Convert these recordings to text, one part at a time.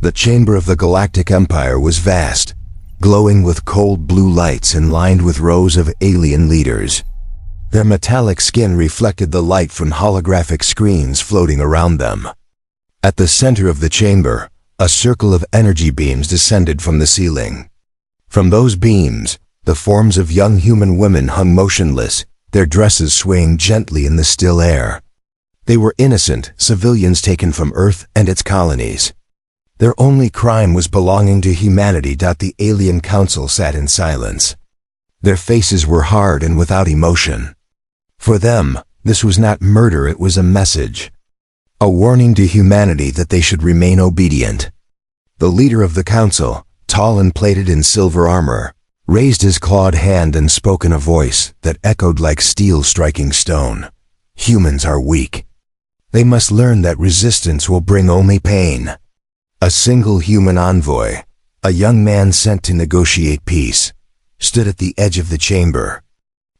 The chamber of the Galactic Empire was vast, glowing with cold blue lights and lined with rows of alien leaders. Their metallic skin reflected the light from holographic screens floating around them. At the center of the chamber, a circle of energy beams descended from the ceiling. From those beams, the forms of young human women hung motionless, their dresses swaying gently in the still air. They were innocent civilians taken from Earth and its colonies. Their only crime was belonging to humanity. The alien council sat in silence. Their faces were hard and without emotion. For them, this was not murder, it was a message. A warning to humanity that they should remain obedient. The leader of the council, tall and plated in silver armor, raised his clawed hand and spoke in a voice that echoed like steel striking stone. Humans are weak. They must learn that resistance will bring only pain. A single human envoy, a young man sent to negotiate peace, stood at the edge of the chamber.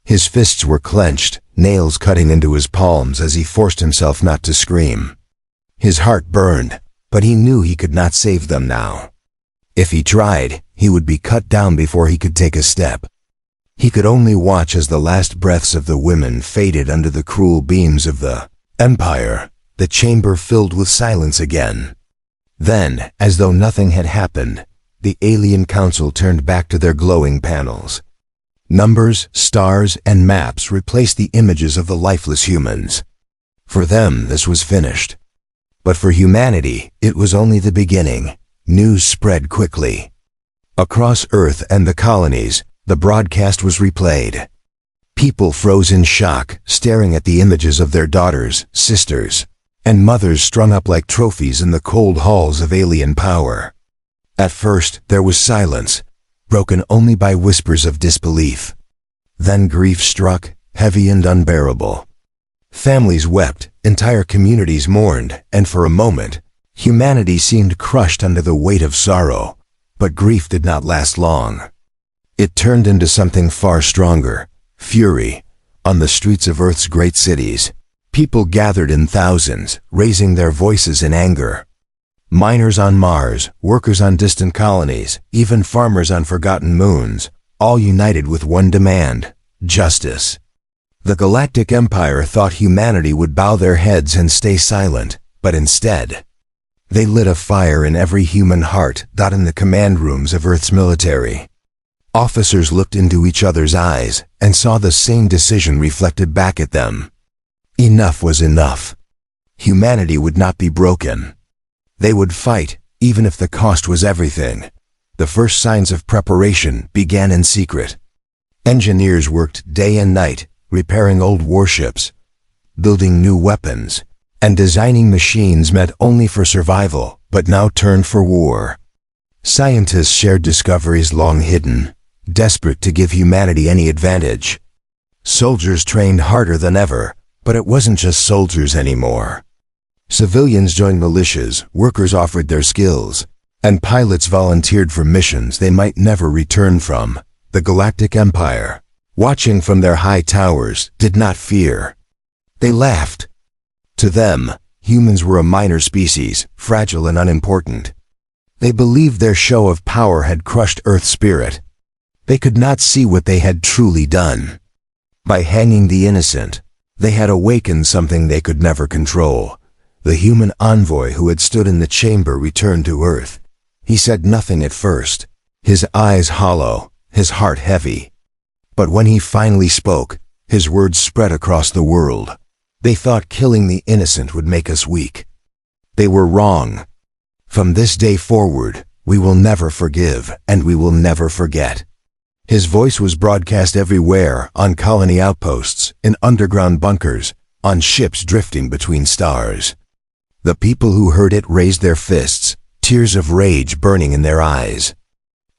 His fists were clenched, nails cutting into his palms as he forced himself not to scream. His heart burned, but he knew he could not save them now. If he tried, he would be cut down before he could take a step. He could only watch as the last breaths of the women faded under the cruel beams of the Empire. The chamber filled with silence again. Then, as though nothing had happened, the alien council turned back to their glowing panels. Numbers, stars, and maps replaced the images of the lifeless humans. For them, this was finished. But for humanity, it was only the beginning. News spread quickly. Across Earth and the colonies, the broadcast was replayed. People froze in shock, staring at the images of their daughters, sisters, and mothers strung up like trophies in the cold halls of alien power. At first, there was silence, broken only by whispers of disbelief. Then grief struck, heavy and unbearable. Families wept, entire communities mourned, and for a moment, humanity seemed crushed under the weight of sorrow. But grief did not last long. It turned into something far stronger, fury. On the streets of Earth's great cities, people gathered in thousands, raising their voices in anger. Miners on Mars, workers on distant colonies, even farmers on forgotten moons, all united with one demand: justice. The Galactic Empire thought humanity would bow their heads and stay silent, but instead, they lit a fire in every human heart, not in the command rooms of Earth's military. Officers looked into each other's eyes and saw the same decision reflected back at them. Enough was enough. Humanity would not be broken. They would fight, even if the cost was everything. The first signs of preparation began in secret. Engineers worked day and night, repairing old warships, building new weapons, and designing machines meant only for survival, but now turned for war. Scientists shared discoveries long hidden, desperate to give humanity any advantage. Soldiers trained harder than ever, but it wasn't just soldiers anymore. Civilians joined militias, workers offered their skills, and pilots volunteered for missions they might never return from. The Galactic Empire, watching from their high towers, did not fear. They laughed. To them, humans were a minor species, fragile and unimportant. They believed their show of power had crushed Earth's spirit. They could not see what they had truly done. By hanging the innocent, they had awakened something they could never control. The human envoy who had stood in the chamber returned to Earth. He said nothing at first, his eyes hollow, his heart heavy. But when he finally spoke, his words spread across the world. They thought killing the innocent would make us weak. They were wrong. From this day forward, we will never forgive, and we will never forget. His voice was broadcast everywhere, on colony outposts, in underground bunkers, on ships drifting between stars. The people who heard it raised their fists, tears of rage burning in their eyes.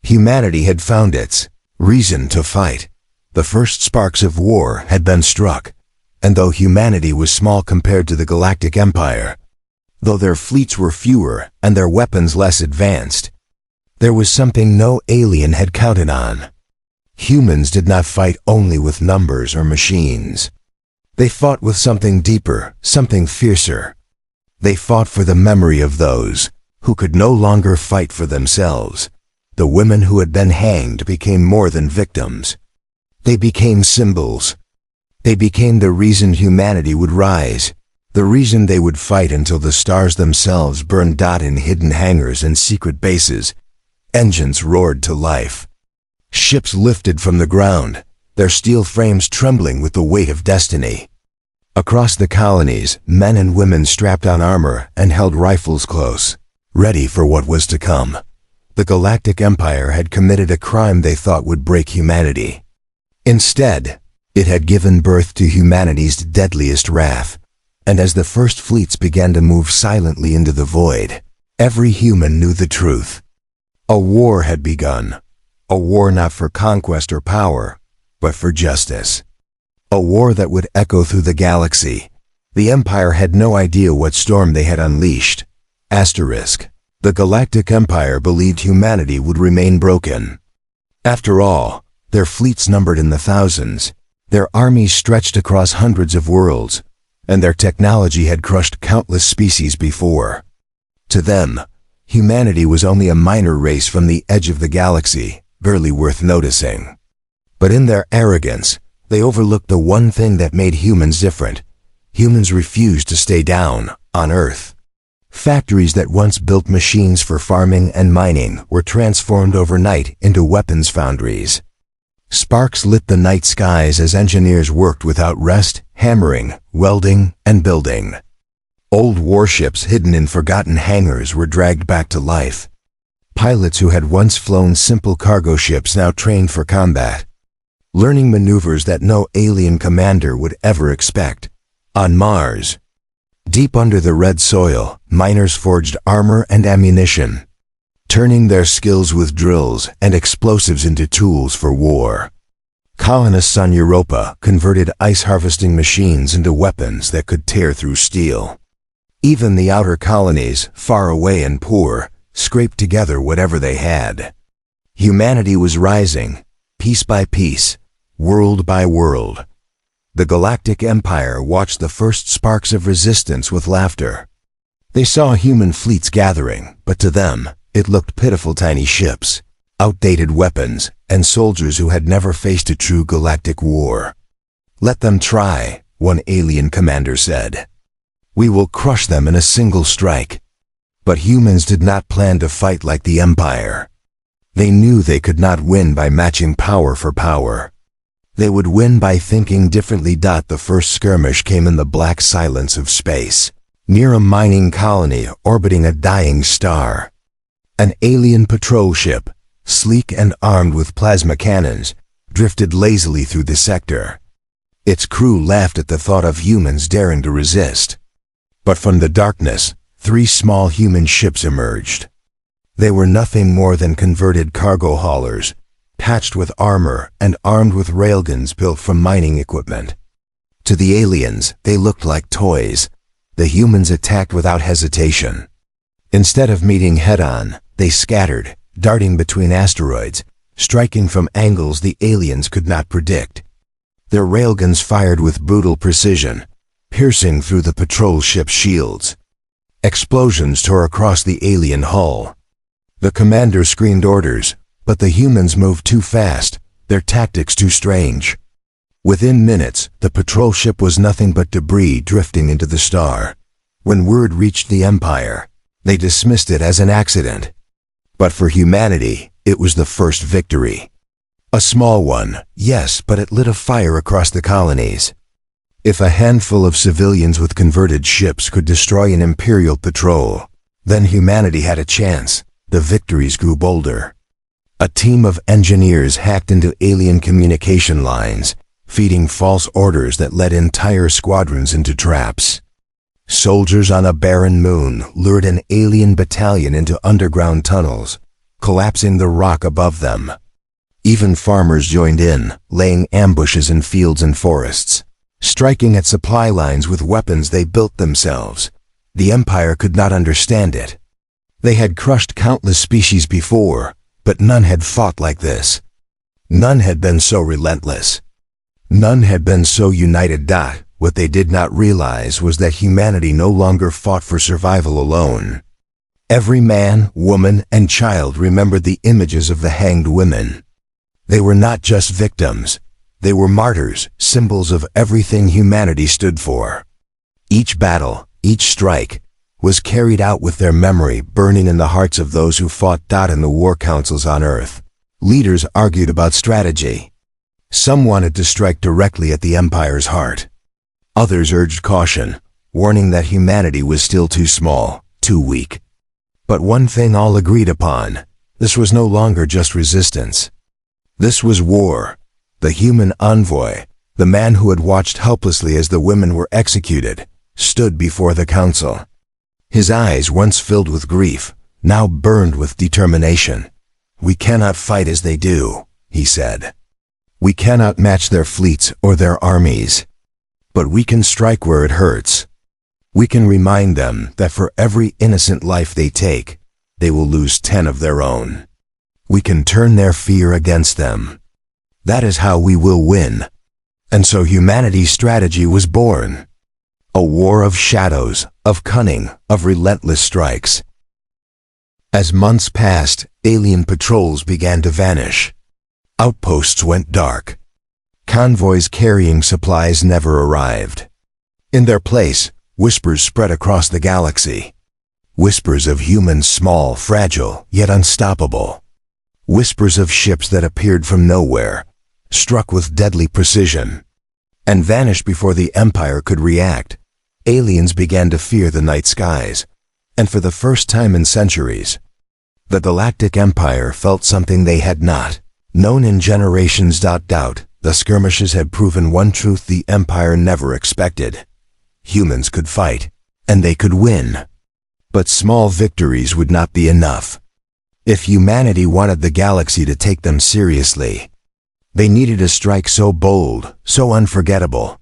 Humanity had found its reason to fight. The first sparks of war had been struck, and though humanity was small compared to the Galactic Empire, though their fleets were fewer and their weapons less advanced, there was something no alien had counted on. Humans did not fight only with numbers or machines. They fought with something deeper, something fiercer. They fought for the memory of those who could no longer fight for themselves. The women who had been hanged became more than victims. They became symbols. They became the reason humanity would rise, the reason they would fight until the stars themselves burned. In hidden hangars and secret bases, engines roared to life. Ships lifted from the ground, their steel frames trembling with the weight of destiny. Across the colonies, men and women strapped on armor and held rifles close, ready for what was to come. The Galactic Empire had committed a crime they thought would break humanity. Instead, it had given birth to humanity's deadliest wrath. And as the first fleets began to move silently into the void, every human knew the truth. A war had begun. A war not for conquest or power, but for justice. A war that would echo through the galaxy. The Empire had no idea what storm they had unleashed. The Galactic Empire believed humanity would remain broken. After all, their fleets numbered in the thousands, their armies stretched across hundreds of worlds, and their technology had crushed countless species before. To them, humanity was only a minor race from the edge of the galaxy, barely worth noticing. But in their arrogance, they overlooked the one thing that made humans different. Humans refused to stay down, on Earth. Factories that once built machines for farming and mining were transformed overnight into weapons foundries. Sparks lit the night skies as engineers worked without rest, hammering, welding, and building. Old warships hidden in forgotten hangars were dragged back to life. Pilots who had once flown simple cargo ships now trained for combat, learning maneuvers that no alien commander would ever expect. On Mars, deep under the red soil, miners forged armor and ammunition, turning their skills with drills and explosives into tools for war. Colonists on Europa converted ice harvesting machines into weapons that could tear through steel. Even the outer colonies, far away and poor, scraped together whatever they had. Humanity was rising, piece by piece, world by world. The Galactic Empire watched the first sparks of resistance with laughter. They saw human fleets gathering, but to them, it looked pitiful tiny ships, outdated weapons, and soldiers who had never faced a true galactic war. "Let them try," one alien commander said. "We will crush them in a single strike." But humans did not plan to fight like the Empire. They knew they could not win by matching power for power. They would win by thinking differently. The first skirmish came in the black silence of space, near a mining colony orbiting a dying star. An alien patrol ship, sleek and armed with plasma cannons, drifted lazily through the sector. Its crew laughed at the thought of humans daring to resist. But from the darkness, 3 small human ships emerged. They were nothing more than converted cargo haulers, patched with armor and armed with railguns built from mining equipment. To the aliens, they looked like toys. The humans attacked without hesitation. Instead of meeting head-on, they scattered, darting between asteroids, striking from angles the aliens could not predict. Their railguns fired with brutal precision, piercing through the patrol ship's shields. Explosions tore across the alien hull. The commander screamed orders, but the humans moved too fast, their tactics too strange. Within minutes, the patrol ship was nothing but debris drifting into the star. When word reached the Empire, they dismissed it as an accident. But for humanity, it was the first victory. A small one, yes, but it lit a fire across the colonies. If a handful of civilians with converted ships could destroy an Imperial patrol, then humanity had a chance. The victories grew bolder. A team of engineers hacked into alien communication lines, feeding false orders that led entire squadrons into traps. Soldiers on a barren moon lured an alien battalion into underground tunnels, collapsing the rock above them. Even farmers joined in, laying ambushes in fields and forests, striking at supply lines with weapons they built themselves. The Empire could not understand it. They had crushed countless species before, but none had fought like this. None had been so relentless. None had been so united. What they did not realize was that humanity no longer fought for survival alone. Every man, woman, and child remembered the images of the hanged women. They were not just victims. They were martyrs, symbols of everything humanity stood for. Each battle, each strike, was carried out with their memory burning in the hearts of those who fought. In the war councils on Earth, leaders argued about strategy. Some wanted to strike directly at the Empire's heart. Others urged caution, warning that humanity was still too small, too weak. But one thing all agreed upon: this was no longer just resistance. This was war. The human envoy, the man who had watched helplessly as the women were executed, stood before the council. His eyes, once filled with grief, now burned with determination. "We cannot fight as they do," he said. "We cannot match their fleets or their armies. But we can strike where it hurts. We can remind them that for every innocent life they take, they will lose 10 of their own. We can turn their fear against them. That is how we will win." And so humanity's strategy was born. A war of shadows, of cunning, of relentless strikes. As months passed, alien patrols began to vanish. Outposts went dark. Convoys carrying supplies never arrived. In their place, whispers spread across the galaxy. Whispers of humans small, fragile, yet unstoppable. Whispers of ships that appeared from nowhere, struck with deadly precision, and vanished before the Empire could react. Aliens began to fear the night skies, and for the first time in centuries, the Galactic Empire felt something they had not known in generations. The skirmishes had proven one truth the Empire never expected: humans could fight, and they could win. But small victories would not be enough. If humanity wanted the galaxy to take them seriously, they needed a strike so bold, so unforgettable,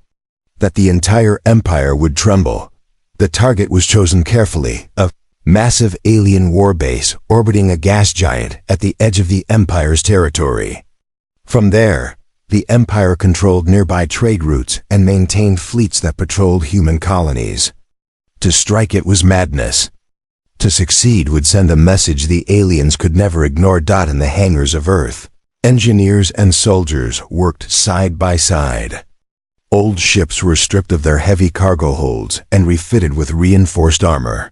that the entire Empire would tremble. The target was chosen carefully: a massive alien warbase orbiting a gas giant at the edge of the Empire's territory. From there, the Empire controlled nearby trade routes and maintained fleets that patrolled human colonies. To strike it was madness. To succeed would send a message the aliens could never ignore. In the hangars of Earth, engineers and soldiers worked side by side. Old ships were stripped of their heavy cargo holds and refitted with reinforced armor.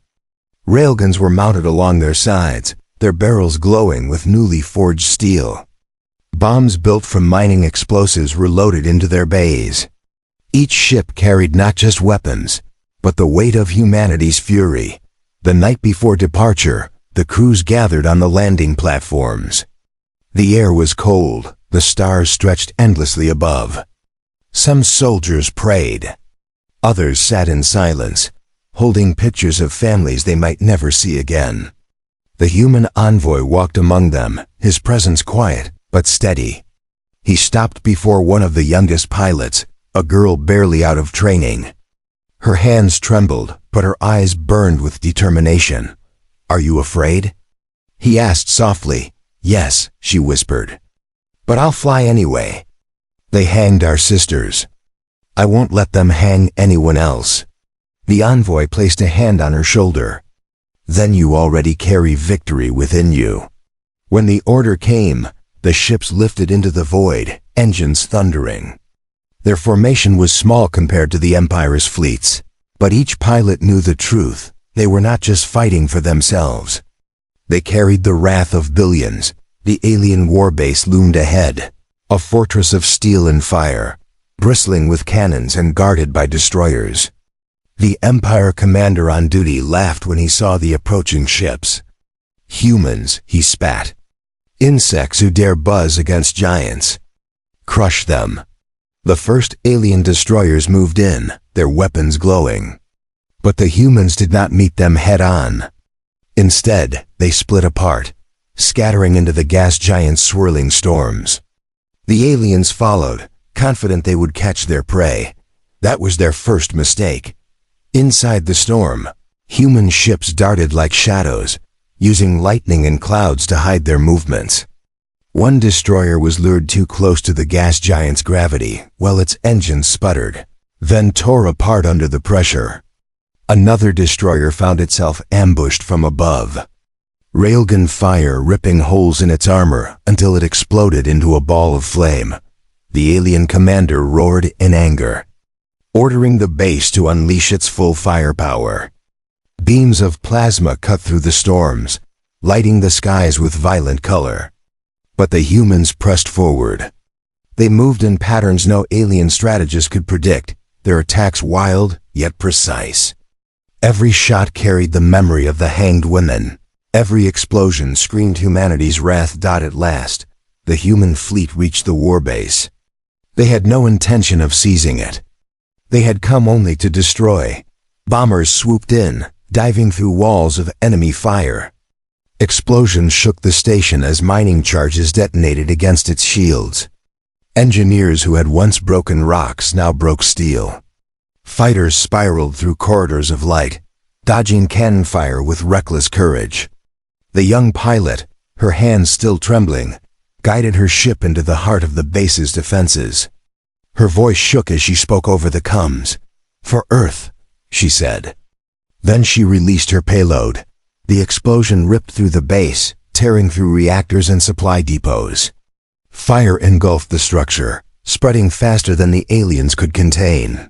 Railguns were mounted along their sides, their barrels glowing with newly forged steel. Bombs built from mining explosives were loaded into their bays. Each ship carried not just weapons, but the weight of humanity's fury. The night before departure, the crews gathered on the landing platforms. The air was cold, the stars stretched endlessly above. Some soldiers prayed. Others sat in silence, holding pictures of families they might never see again. The human envoy walked among them, his presence quiet but steady. He stopped before one of the youngest pilots, a girl barely out of training. Her hands trembled, but her eyes burned with determination. "Are you afraid?" he asked softly. "Yes," she whispered. "But I'll fly anyway. They hanged our sisters. I won't let them hang anyone else." The envoy placed a hand on her shoulder. "Then you already carry victory within you." When the order came, the ships lifted into the void, engines thundering. Their formation was small compared to the Empire's fleets, but each pilot knew the truth: they were not just fighting for themselves. They carried the wrath of billions. The alien warbase loomed ahead, a fortress of steel and fire, bristling with cannons and guarded by destroyers. The Empire commander on duty laughed when he saw the approaching ships. "Humans," he spat. "Insects who dare buzz against giants. Crush them." The first alien destroyers moved in, their weapons glowing. But the humans did not meet them head-on. Instead, they split apart, scattering into the gas giant's swirling storms. The aliens followed, confident they would catch their prey. That was their first mistake. Inside the storm, human ships darted like shadows, using lightning and clouds to hide their movements. One destroyer was lured too close to the gas giant's gravity, while its engines sputtered, then tore apart under the pressure. Another destroyer found itself ambushed from above. Railgun fire ripping holes in its armor until it exploded into a ball of flame. The alien commander roared in anger, ordering the base to unleash its full firepower. Beams of plasma cut through the storms, lighting the skies with violent color. But the humans pressed forward. They moved in patterns no alien strategist could predict, their attacks wild yet precise. Every shot carried the memory of the hanged women. Every explosion screamed humanity's wrath. At last, the human fleet reached the warbase. They had no intention of seizing it. They had come only to destroy. Bombers swooped in, diving through walls of enemy fire. Explosions shook the station as mining charges detonated against its shields. Engineers who had once broken rocks now broke steel. Fighters spiraled through corridors of light, dodging cannon fire with reckless courage. The young pilot, her hands still trembling, guided her ship into the heart of the base's defenses. Her voice shook as she spoke over the comms. "For Earth," she said. Then she released her payload. The explosion ripped through the base, tearing through reactors and supply depots. Fire engulfed the structure, spreading faster than the aliens could contain.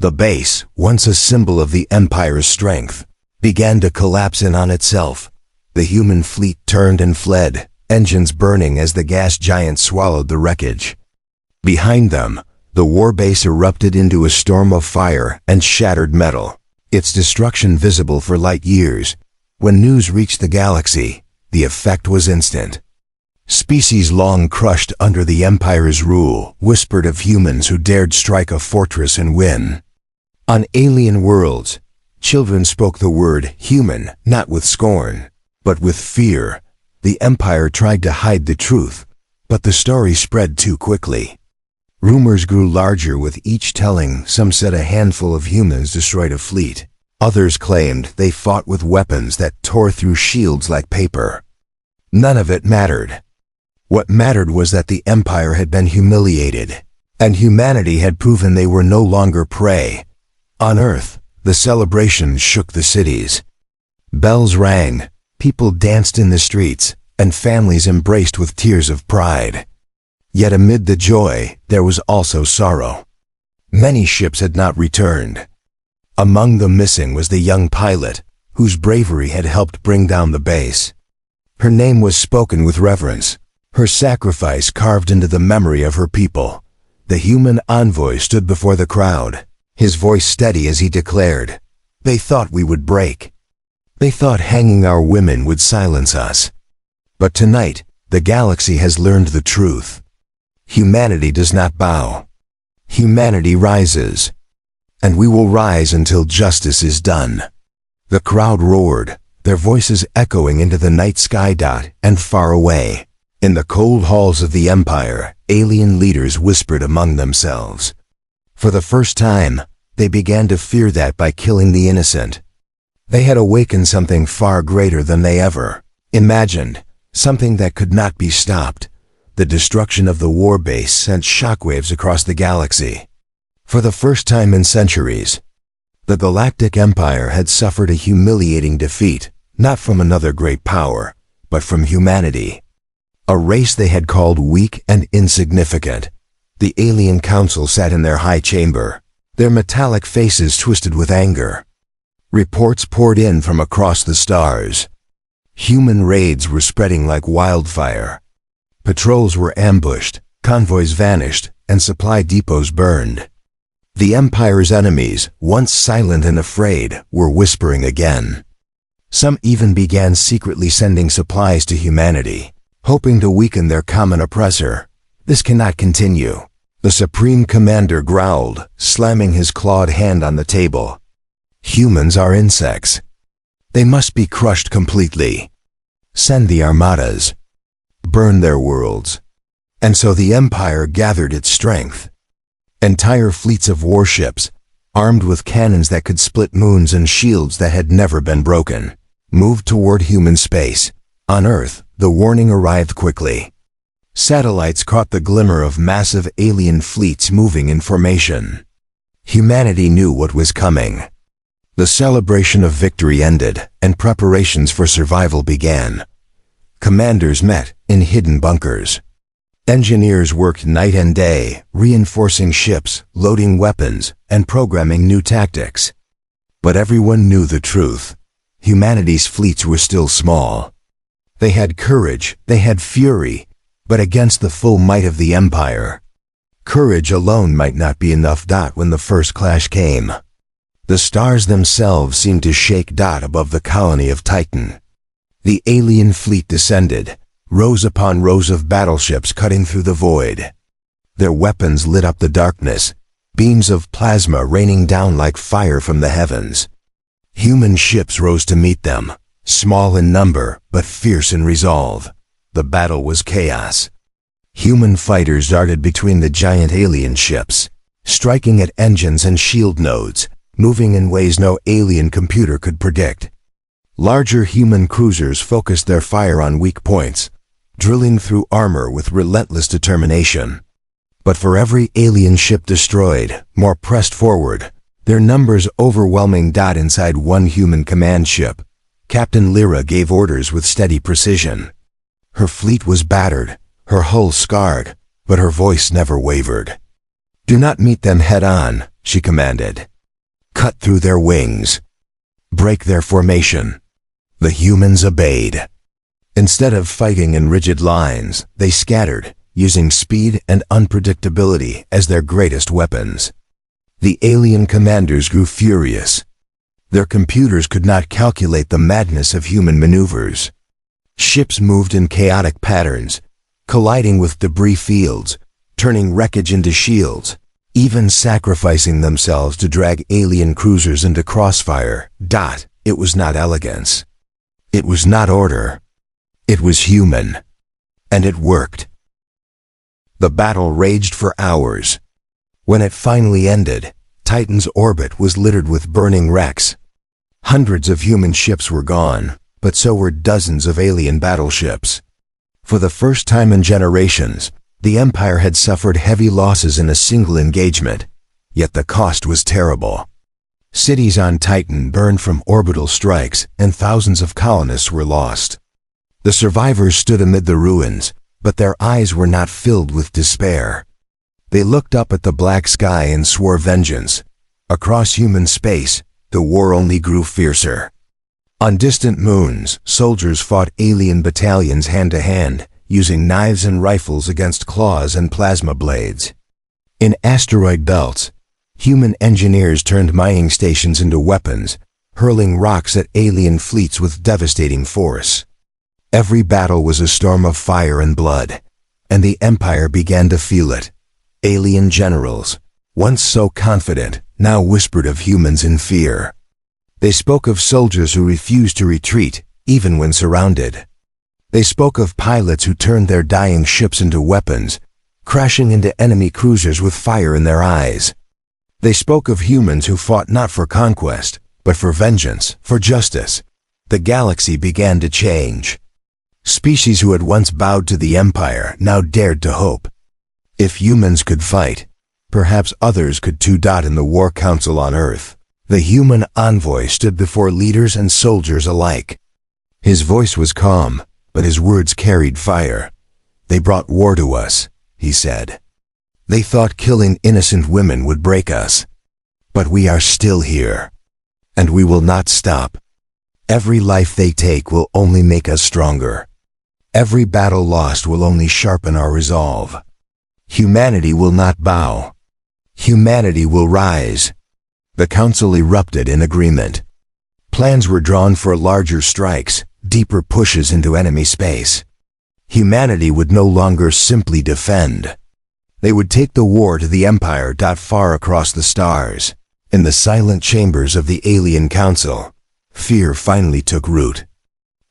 The base, once a symbol of the Empire's strength, began to collapse in on itself. The human fleet turned and fled, engines burning as the gas giant swallowed the wreckage. Behind them, the warbase erupted into a storm of fire and shattered metal, its destruction visible for light years. When news reached the galaxy, the effect was instant. Species long crushed under the Empire's rule whispered of humans who dared strike a fortress and win. On alien worlds, children spoke the word human not with scorn, but with fear. The Empire tried to hide the truth, but the story spread too quickly. Rumors grew larger with each telling. Some said a handful of humans destroyed a fleet. Others claimed they fought with weapons that tore through shields like paper. None of it mattered. What mattered was that the Empire had been humiliated, and humanity had proven they were no longer prey. On Earth, the celebration shook the cities. Bells rang, people danced in the streets, and families embraced with tears of pride. Yet amid the joy, there was also sorrow. Many ships had not returned. Among the missing was the young pilot, whose bravery had helped bring down the base. Her name was spoken with reverence, her sacrifice carved into the memory of her people. The human envoy stood before the crowd, his voice steady as he declared, "They thought we would break. They thought hanging our women would silence us. But tonight, the galaxy has learned the truth. Humanity does not bow. Humanity rises. And we will rise until justice is done." The crowd roared, their voices echoing into the night sky. And far away, in the cold halls of the Empire, alien leaders whispered among themselves. For the first time, they began to fear that by killing the innocent, they had awakened something far greater than they ever imagined, something that could not be stopped. The destruction of the warbase sent shockwaves across the galaxy. For the first time in centuries, the Galactic Empire had suffered a humiliating defeat, not from another great power, but from humanity. A race they had called weak and insignificant. The alien council sat in their high chamber, their metallic faces twisted with anger. Reports poured in from across the stars. Human raids were spreading like wildfire. Patrols were ambushed, convoys vanished, and supply depots burned. The Empire's enemies, once silent and afraid, were whispering again. Some even began secretly sending supplies to humanity, hoping to weaken their common oppressor. "This cannot continue," the Supreme Commander growled, slamming his clawed hand on the table. "Humans are insects. They must be crushed completely. Send the armadas. Burn their worlds." And so the Empire gathered its strength. Entire fleets of warships, armed with cannons that could split moons and shields that had never been broken, moved toward human space. On Earth, the warning arrived quickly. Satellites caught the glimmer of massive alien fleets moving in formation. Humanity knew what was coming. The celebration of victory ended, and preparations for survival began. Commanders met in hidden bunkers. Engineers worked night and day, reinforcing ships, loading weapons, and programming new tactics. But everyone knew the truth. Humanity's fleets were still small. They had courage, they had fury, but against the full might of the Empire. Courage alone might not be enough. When the first clash came, the stars themselves seemed to shake. Above the colony of Titan, the alien fleet descended, rows upon rows of battleships cutting through the void. Their weapons lit up the darkness, beams of plasma raining down like fire from the heavens. Human ships rose to meet them, small in number but fierce in resolve. The battle was chaos. Human fighters darted between the giant alien ships, striking at engines and shield nodes, moving in ways no alien computer could predict. Larger human cruisers focused their fire on weak points, drilling through armor with relentless determination. But for every alien ship destroyed, more pressed forward, their numbers overwhelming. Inside one human command ship, Captain Lyra gave orders with steady precision. Her fleet was battered, her hull scarred, but her voice never wavered. "Do not meet them head-on," she commanded. "Cut through their wings. Break their formation." The humans obeyed. Instead of fighting in rigid lines, they scattered, using speed and unpredictability as their greatest weapons. The alien commanders grew furious. Their computers could not calculate the madness of human maneuvers. Ships moved in chaotic patterns, colliding with debris fields, turning wreckage into shields, even sacrificing themselves to drag alien cruisers into crossfire. It was not elegance. It was not order. It was human. And it worked. The battle raged for hours. When it finally ended, Titan's orbit was littered with burning wrecks. Hundreds of human ships were gone, but so were dozens of alien battleships. For the first time in generations, the Empire had suffered heavy losses in a single engagement, yet the cost was terrible. Cities on Titan burned from orbital strikes, and thousands of colonists were lost. The survivors stood amid the ruins, but their eyes were not filled with despair. They looked up at the black sky and swore vengeance. Across human space, the war only grew fiercer. On distant moons, soldiers fought alien battalions hand-to-hand, using knives and rifles against claws and plasma blades. In asteroid belts, human engineers turned mining stations into weapons, hurling rocks at alien fleets with devastating force. Every battle was a storm of fire and blood, and the Empire began to feel it. Alien generals, once so confident, now whispered of humans in fear. They spoke of soldiers who refused to retreat, even when surrounded. They spoke of pilots who turned their dying ships into weapons, crashing into enemy cruisers with fire in their eyes. They spoke of humans who fought not for conquest, but for vengeance, for justice. The galaxy began to change. Species who had once bowed to the Empire now dared to hope. If humans could fight, perhaps others could too. In the War Council on Earth, the human envoy stood before leaders and soldiers alike. His voice was calm, but his words carried fire. "They brought war to us," he said. "They thought killing innocent women would break us. But we are still here. And we will not stop. Every life they take will only make us stronger. Every battle lost will only sharpen our resolve. Humanity will not bow. Humanity will rise." The council erupted in agreement. Plans were drawn for larger strikes, deeper pushes into enemy space. Humanity would no longer simply defend. They would take the war to the Empire. Far across the stars, in the silent chambers of the Alien Council, fear finally took root.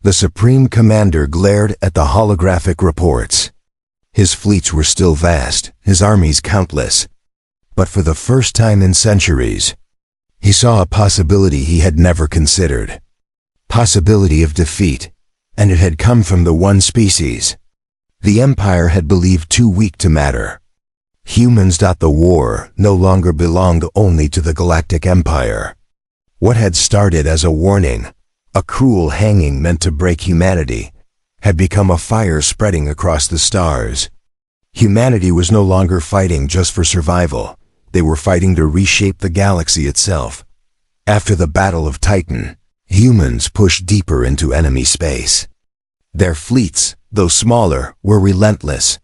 The Supreme Commander glared at the holographic reports. His fleets were still vast, his armies countless. But for the first time in centuries, he saw a possibility he had never considered. Possibility of defeat, and it had come from the one species the Empire had believed too weak to matter. Humans. The war no longer belonged only to the Galactic Empire. What had started as a warning, a cruel hanging meant to break humanity, had become a fire spreading across the stars. Humanity was no longer fighting just for survival. They were fighting to reshape the galaxy itself. After the Battle of Titan, humans pushed deeper into enemy space. Their fleets, though smaller, were relentless.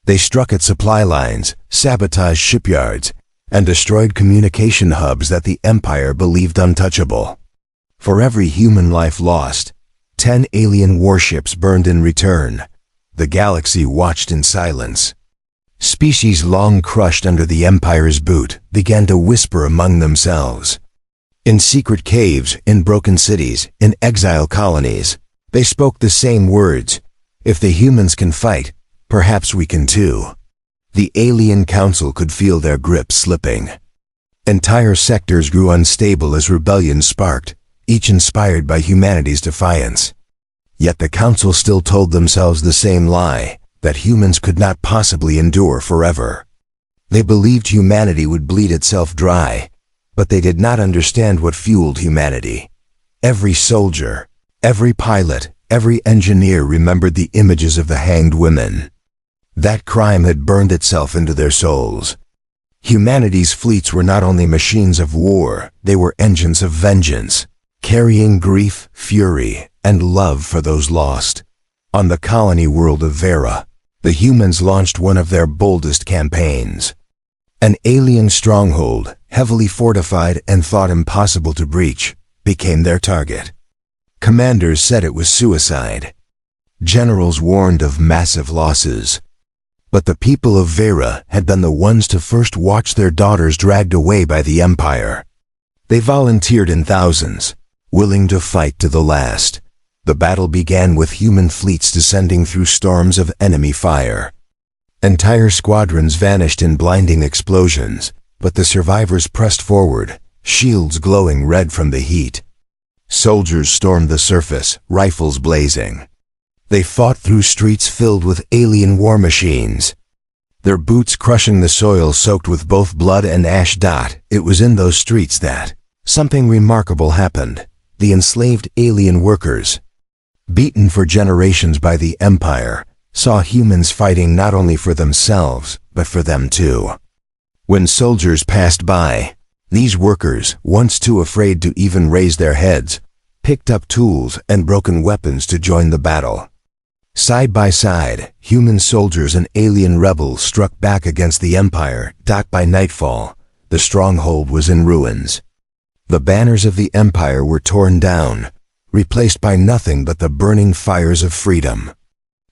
They struck at supply lines, sabotaged shipyards, and destroyed communication hubs that the Empire believed untouchable. For every human life lost, 10 alien warships burned in return. The galaxy watched in silence. Species long crushed under the Empire's boot began to whisper among themselves. In secret caves, in broken cities, in exile colonies, they spoke the same words. If the humans can fight, perhaps we can too. The alien council could feel their grip slipping. Entire sectors grew unstable as rebellion sparked, each inspired by humanity's defiance. Yet the council still told themselves the same lie, that humans could not possibly endure forever. They believed humanity would bleed itself dry, but they did not understand what fueled humanity. Every soldier, every pilot, every engineer remembered the images of the hanged women. That crime had burned itself into their souls. Humanity's fleets were not only machines of war, they were engines of vengeance, carrying grief, fury, and love for those lost. On the colony world of Vera, the humans launched one of their boldest campaigns. An alien stronghold, heavily fortified and thought impossible to breach, became their target. Commanders said it was suicide. Generals warned of massive losses. But the people of Vera had been the ones to first watch their daughters dragged away by the Empire. They volunteered in thousands, willing to fight to the last. The battle began with human fleets descending through storms of enemy fire. Entire squadrons vanished in blinding explosions, but the survivors pressed forward, shields glowing red from the heat. Soldiers stormed the surface, rifles blazing. They fought through streets filled with alien war machines, their boots crushing the soil soaked with both blood and ash. It was in those streets that something remarkable happened. The enslaved alien workers, beaten for generations by the Empire, saw humans fighting not only for themselves, but for them too. When soldiers passed by, these workers, once too afraid to even raise their heads, picked up tools and broken weapons to join the battle. Side by side, human soldiers and alien rebels struck back against the Empire. By nightfall, the stronghold was in ruins. The banners of the Empire were torn down, replaced by nothing but the burning fires of freedom.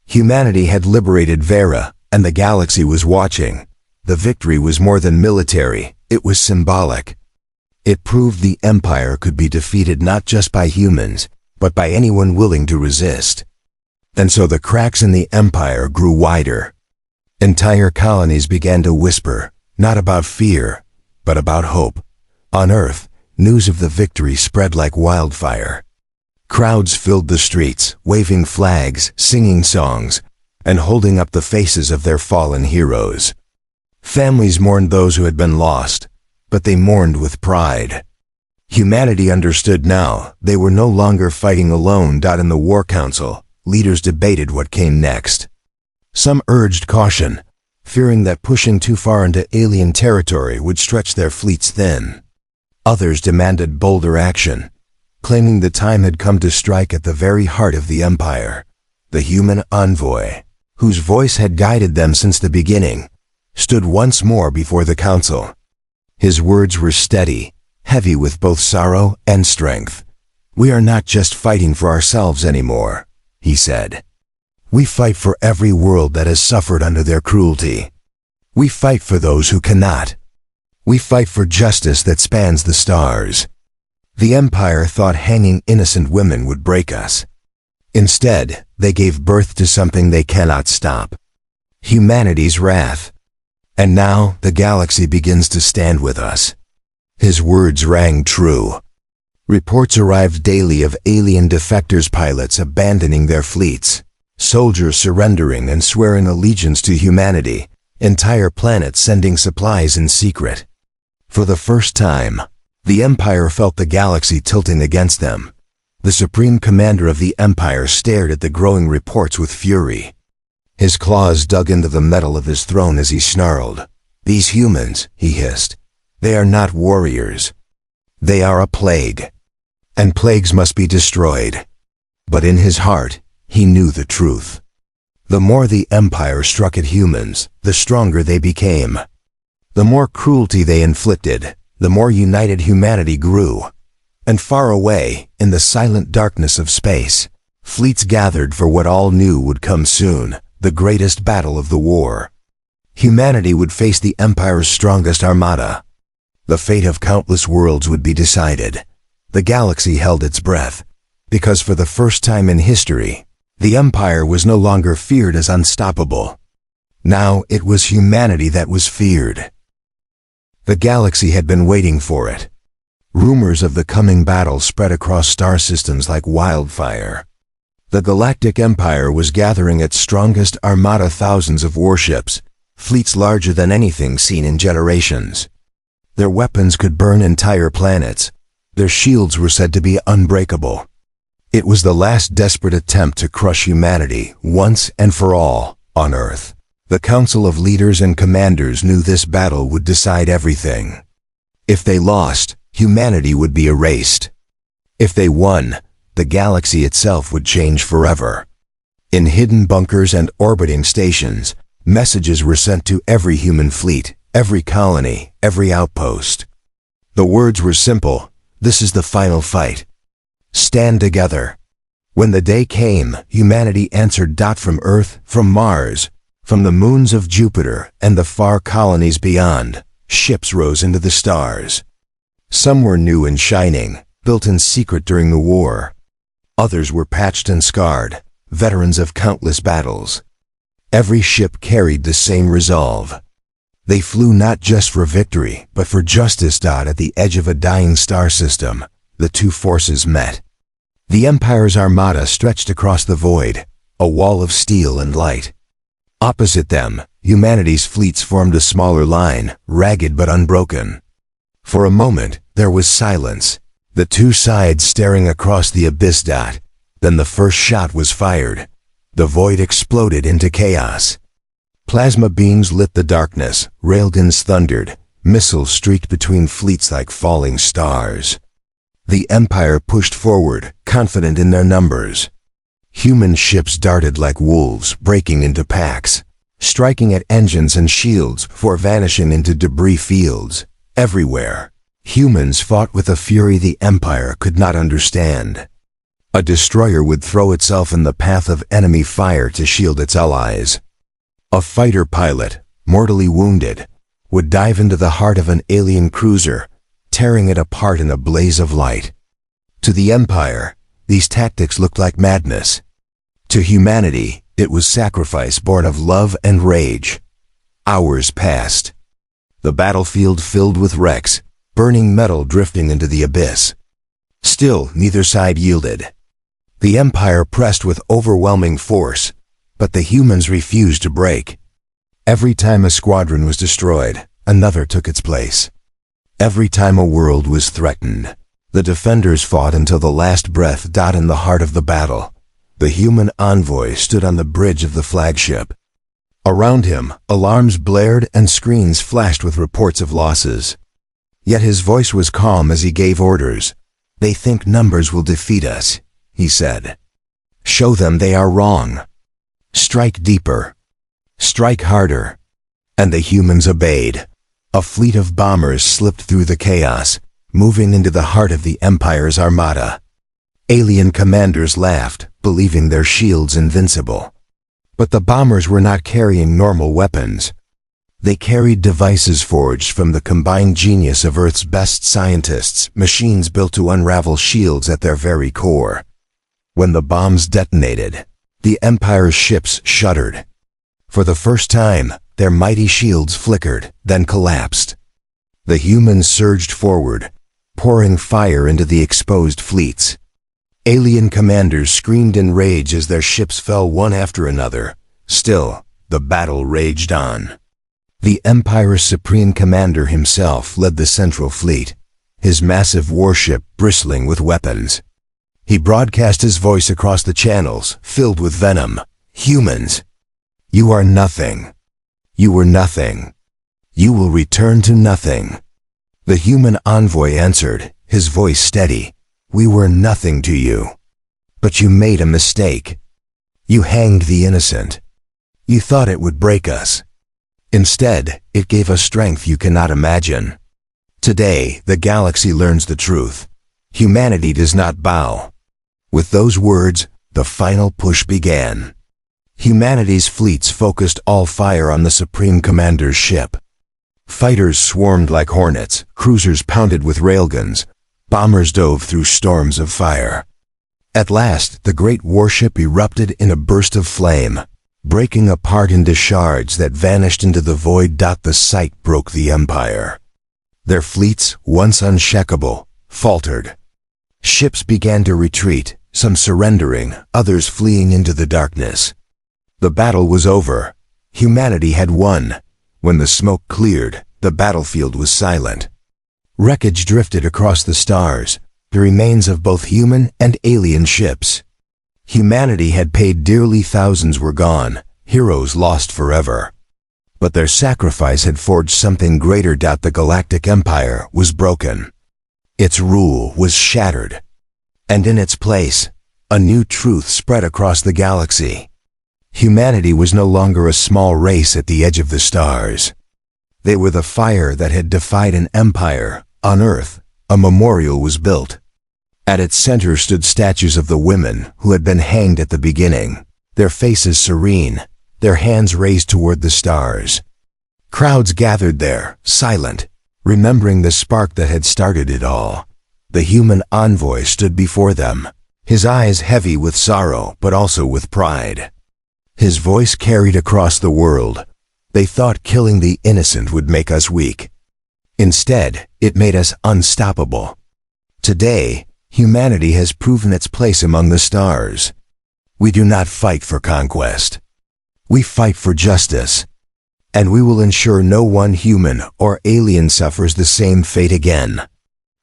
Humanity had liberated Vera, and the galaxy was watching. The victory was more than military, it was symbolic. It proved the Empire could be defeated not just by humans, but by anyone willing to resist. And so the cracks in the Empire grew wider. Entire colonies began to whisper, not about fear, but about hope. On Earth, news of the victory spread like wildfire. Crowds filled the streets, waving flags, singing songs, and holding up the faces of their fallen heroes. Families mourned those who had been lost, but they mourned with pride. Humanity understood now they were no longer fighting alone. In the War Council, leaders debated what came next. Some urged caution, fearing that pushing too far into alien territory would stretch their fleets thin. Others demanded bolder action, claiming the time had come to strike at the very heart of the Empire. The human envoy, whose voice had guided them since the beginning, stood once more before the council. His words were steady, heavy with both sorrow and strength. "We are not just fighting for ourselves anymore," he said. "We fight for every world that has suffered under their cruelty. We fight for those who cannot. We fight for justice that spans the stars." The Empire thought hanging innocent women would break us. Instead, they gave birth to something they cannot stop: humanity's wrath. And now the galaxy begins to stand with us. His words rang true. Reports arrived daily of alien defectors, pilots abandoning their fleets, soldiers surrendering and swearing allegiance to humanity, entire planets sending supplies in secret. For the first time, The Empire felt the galaxy tilting against them. The Supreme Commander of the Empire stared at the growing reports with fury. His claws dug into the metal of his throne as he snarled. "These humans," he hissed, "they are not warriors. They are a plague. And plagues must be destroyed." But in his heart, he knew the truth. The more the Empire struck at humans, the stronger they became. The more cruelty they inflicted, the more united humanity grew. And far away, in the silent darkness of space, fleets gathered for what all knew would come soon, the greatest battle of the war. Humanity would face the Empire's strongest armada. The fate of countless worlds would be decided. The galaxy held its breath, because for the first time in history, the Empire was no longer feared as unstoppable. Now it was humanity that was feared. The galaxy had been waiting for it. Rumors of the coming battle spread across star systems like wildfire. The Galactic Empire was gathering its strongest armada, thousands of warships, fleets larger than anything seen in generations. Their weapons could burn entire planets. Their shields were said to be unbreakable. It was the last desperate attempt to crush humanity, once and for all, on Earth. The Council of Leaders and Commanders knew this battle would decide everything. If they lost, humanity would be erased. If they won, the galaxy itself would change forever. In hidden bunkers and orbiting stations, messages were sent to every human fleet, every colony, every outpost. The words were simple: this is the final fight. Stand together. When the day came, humanity answered. From Earth, from Mars, from the moons of Jupiter and the far colonies beyond, ships rose into the stars. Some were new and shining, built in secret during the war. Others were patched and scarred, veterans of countless battles. Every ship carried the same resolve. They flew not just for victory, but for justice. At the edge of a dying star system, the two forces met. The Empire's armada stretched across the void, a wall of steel and light. Opposite them, humanity's fleets formed a smaller line, ragged but unbroken. For a moment, there was silence, the two sides staring across the abyss. Then the first shot was fired. The void exploded into chaos. Plasma beams lit the darkness, railguns thundered, missiles streaked between fleets like falling stars. The Empire pushed forward, confident in their numbers. Human ships darted like wolves, breaking into packs, striking at engines and shields before vanishing into debris fields. Everywhere, humans fought with a fury the Empire could not understand. A destroyer would throw itself in the path of enemy fire to shield its allies. A fighter pilot, mortally wounded, would dive into the heart of an alien cruiser, tearing it apart in a blaze of light. To the Empire, these tactics looked like madness. To humanity, it was sacrifice born of love and rage. Hours passed. The battlefield filled with wrecks, burning metal drifting into the abyss. Still, neither side yielded. The Empire pressed with overwhelming force, but the humans refused to break. Every time a squadron was destroyed, another took its place. Every time a world was threatened, the defenders fought until the last breath. In the heart of the battle, the human envoy stood on the bridge of the flagship. Around him, alarms blared and screens flashed with reports of losses. Yet his voice was calm as he gave orders. "They think numbers will defeat us," he said. "Show them they are wrong. Strike deeper. Strike harder." And the humans obeyed. A fleet of bombers slipped through the chaos, moving into the heart of the Empire's armada. Alien commanders laughed, believing their shields invincible. But the bombers were not carrying normal weapons. They carried devices forged from the combined genius of Earth's best scientists, machines built to unravel shields at their very core. When the bombs detonated, the Empire's ships shuddered. For the first time, their mighty shields flickered, then collapsed. The humans surged forward, pouring fire into the exposed fleets. Alien commanders screamed in rage as their ships fell one after another. Still, the battle raged on. The Empire's Supreme Commander himself led the Central Fleet. his massive warship bristling with weapons. He broadcast his voice across the channels, filled with venom. Humans, you are nothing. You were nothing. You will return to nothing. The human envoy answered, his voice steady. We were nothing to you. But you made a mistake. You hanged the innocent. You thought it would break us. Instead, it gave us strength you cannot imagine. Today, the galaxy learns the truth. Humanity does not bow. With those words, the final push began. Humanity's fleets focused all fire on the Supreme Commander's ship. Fighters swarmed like hornets, cruisers pounded with railguns, bombers dove through storms of fire. At last, the great warship erupted in a burst of flame, breaking apart into shards that vanished into the void. The sight broke the Empire. Their fleets, once unshakable, faltered. Ships began to retreat, some surrendering, others fleeing into the darkness. The battle was over. Humanity had won. When the smoke cleared, the battlefield was silent. Wreckage drifted across the stars, the remains of both human and alien ships. Humanity had paid dearly. Thousands were gone, heroes lost forever. But their sacrifice had forged something greater. The galactic empire was broken. Its rule was shattered. And in its place, a new truth spread across the galaxy. Humanity was no longer a small race at the edge of the stars. They were the fire that had defied an empire. On Earth, a memorial was built. At its center stood statues of the women who had been hanged at the beginning, their faces serene, their hands raised toward the stars. Crowds gathered there, silent, remembering the spark that had started it all. The human envoy stood before them, his eyes heavy with sorrow but also with pride. His voice carried across the world. They thought killing the innocent would make us weak. Instead, it made us unstoppable. Today, humanity has proven its place among the stars. We do not fight for conquest. We fight for justice. And we will ensure no one human or alien suffers the same fate again.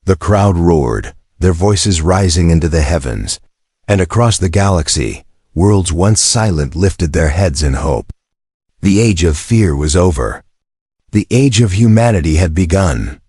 The crowd roared, their voices rising into the heavens. And across the galaxy, worlds once silent lifted their heads in hope. The age of fear was over. The age of humanity had begun.